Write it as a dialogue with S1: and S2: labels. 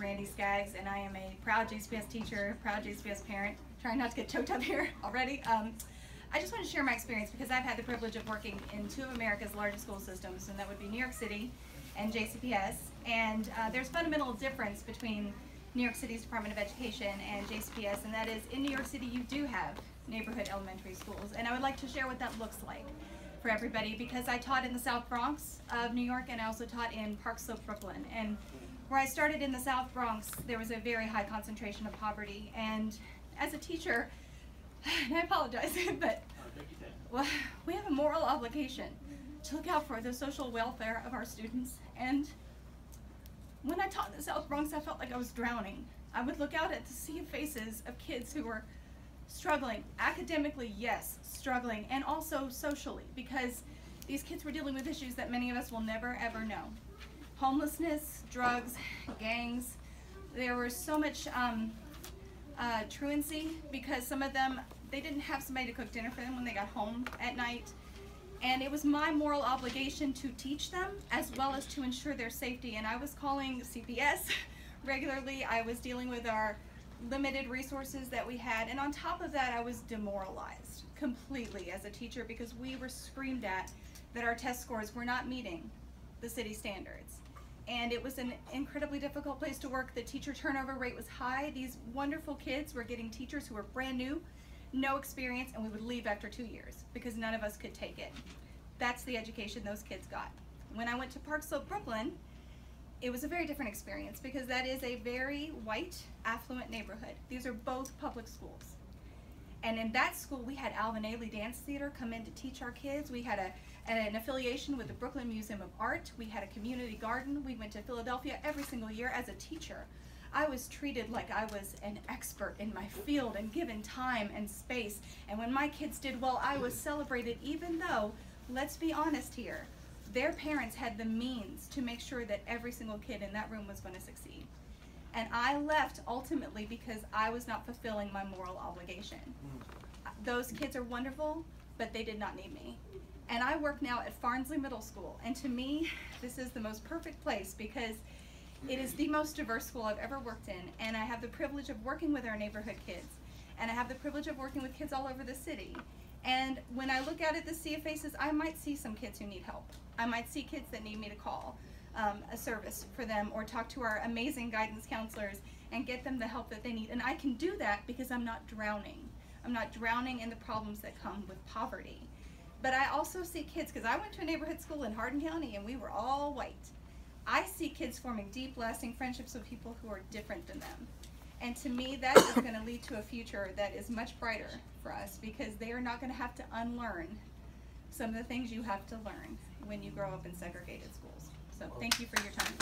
S1: Randi Skaggs, and I am a proud JCPS teacher, proud JCPS parent. Trying not to get choked up here already. I just want to share my experience because I've had the privilege of working in two of America's largest school systems, and that would be New York City and JCPS. And there's fundamental difference between New York City's Department of Education and JCPS, and that is in New York City you do have neighborhood elementary schools. And I would like to share what that looks like for everybody because I taught in the South Bronx of New York and I also taught in Park Slope, Brooklyn. And where I started in the South Bronx, there was a very high concentration of poverty. And as a teacher, and I apologize, but well, we have a moral obligation to look out for the social welfare of our students. And when I taught in the South Bronx, I felt like I was drowning. I would look out at the sea of faces of kids who were struggling, academically, yes, struggling, and also socially, because these kids were dealing with issues that many of us will never ever know. Homelessness, drugs, gangs. There was so much truancy because some of them, they didn't have somebody to cook dinner for them when they got home at night. And it was my moral obligation to teach them as well as to ensure their safety. And I was calling CPS regularly. I was dealing with our limited resources that we had. And on top of that, I was demoralized completely as a teacher because we were screamed at that our test scores were not meeting the city standards. And it was an incredibly difficult place to work. The teacher turnover rate was high. These wonderful kids were getting teachers who were brand new, no experience, and we would leave after 2 years because none of us could take it. That's the education those kids got. When I went to Park Slope, Brooklyn, it was a very different experience because that is a very white, affluent neighborhood. These are both public schools. And in that school, we had Alvin Ailey Dance Theater come in to teach our kids. We had an affiliation with the Brooklyn Museum of Art. We had a community garden. We went to Philadelphia every single year as a teacher. I was treated like I was an expert in my field and given time and space. And when my kids did well, I was celebrated, even though, let's be honest here, their parents had the means to make sure that every single kid in that room was going to succeed. And I left ultimately because I was not fulfilling my moral obligation. Those kids are wonderful, but they did not need me. And I work now at Farnsley Middle School, and to me, this is the most perfect place because it is the most diverse school I've ever worked in, and I have the privilege of working with our neighborhood kids, and I have the privilege of working with kids all over the city. And when I look out at the sea of faces, I might see some kids who need help. I might see kids that need me to call a service for them or talk to our amazing guidance counselors and get them the help that they need. And I can do that because I'm not drowning. I'm not drowning in the problems that come with poverty. But I also see kids, because I went to a neighborhood school in Hardin County and we were all white. I see kids forming deep, lasting friendships with people who are different than them. And to me, that is going to lead to a future that is much brighter for us because they are not going to have to unlearn some of the things you have to learn when you grow up in segregated schools. So thank you for your time.